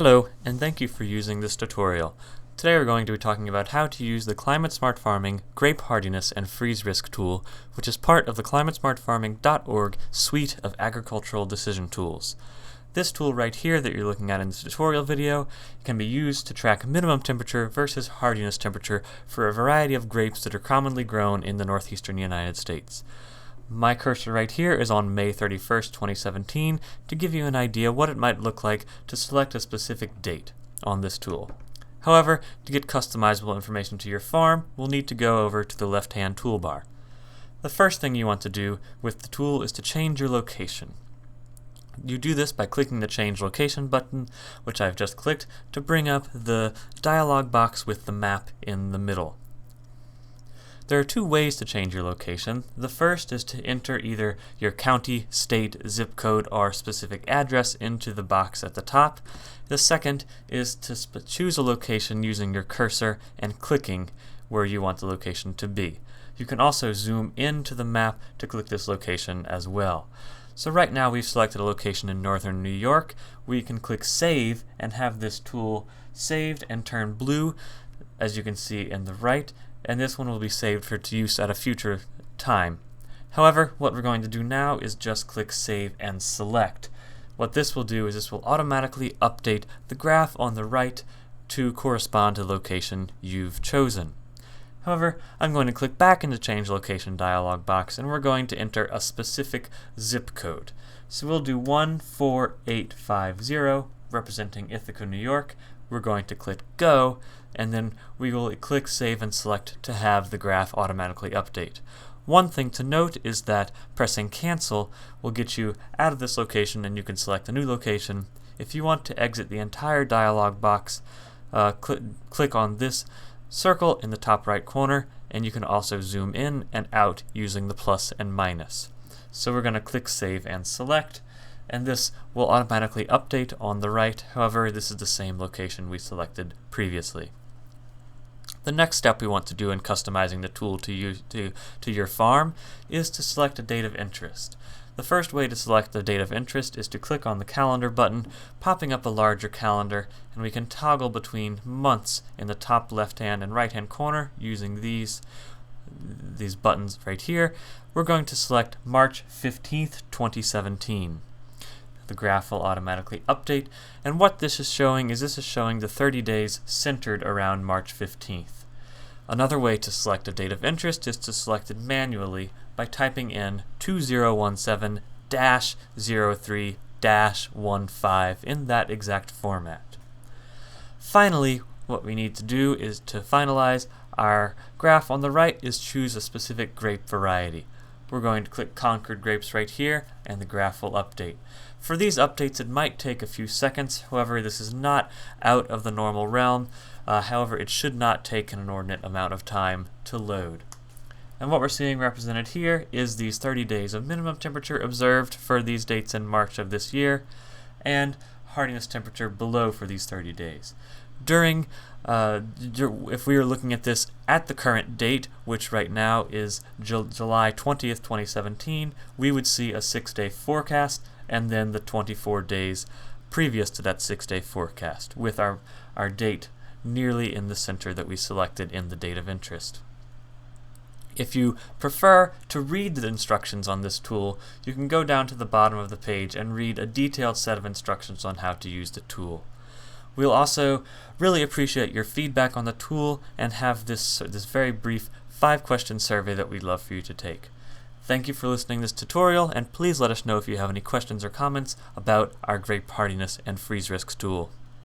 Hello, and thank you for using this tutorial. Today we're going to be talking about how to use the Climate Smart Farming Grape Hardiness and Freeze Risk tool, which is part of the climatesmartfarming.org suite of agricultural decision tools. This tool right here that you're looking at in this tutorial video can be used to track minimum temperature versus hardiness temperature for a variety of grapes that are commonly grown in the northeastern United States. My cursor right here is on May 31st, 2017 to give you an idea what it might look like to select a specific date on this tool. However, to get customizable information to your farm, we'll need to go over to the left-hand toolbar. The first thing you want to do with the tool is to change your location. You do this by clicking the Change Location button, which I've just clicked, to bring up the dialog box with the map in the middle. There are two ways to change your location. The first is to enter either your county, state, zip code, or specific address into the box at the top. The second is to choose a location using your cursor and clicking where you want the location to be. You can also zoom into the map to click this location as well. So right now we've selected a location in northern New York. We can click Save and have this tool saved and turn blue, as you can see in the right, and this one will be saved for use at a future time. However, what we're going to do now is just click Save and Select. What this will do is this will automatically update the graph on the right to correspond to the location you've chosen. However, I'm going to click back into Change Location dialog box, and we're going to enter a specific zip code. So we'll do 14850, representing Ithaca, New York. We're going to click Go, and then we will click Save and Select to have the graph automatically update. One thing to note is that pressing Cancel will get you out of this location and you can select a new location. If you want to exit the entire dialog box, click on this circle in the top right corner, and you can also zoom in and out using the plus and minus. So we're going to click Save and Select, and this will automatically update on the right. However, this is the same location we selected previously. The next step we want to do in customizing the tool to your farm is to select a date of interest. The first way to select the date of interest is to click on the calendar button, popping up a larger calendar, and we can toggle between months in the top left-hand and right-hand corner using these buttons right here. We're going to select March 15th, 2017. The graph will automatically update, and what this is showing is the 30 days centered around March 15th. Another way to select a date of interest is to select it manually by typing in 2017-03-15 in that exact format. Finally, what we need to do is to finalize our graph on the right is choose a specific grape variety. We're going to click Concord Grapes right here, and the graph will update. For these updates, it might take a few seconds. However, this is not out of the normal realm. However, it should not take an inordinate amount of time to load. And what we're seeing represented here is these 30 days of minimum temperature observed for these dates in March of this year, and hardiness temperature below for these 30 days. If we are looking at this at the current date, which right now is July 20th, 2017, we would see a 6-day forecast and then the 24 days previous to that 6-day forecast, with our date nearly in the center that we selected in the date of interest. If you prefer to read the instructions on this tool, you can go down to the bottom of the page and read a detailed set of instructions on how to use the tool. We'll also really appreciate your feedback on the tool and have this very brief 5-question survey that we'd love for you to take. Thank you for listening to this tutorial, and please let us know if you have any questions or comments about our Grape Hardiness and Freeze Risk tool.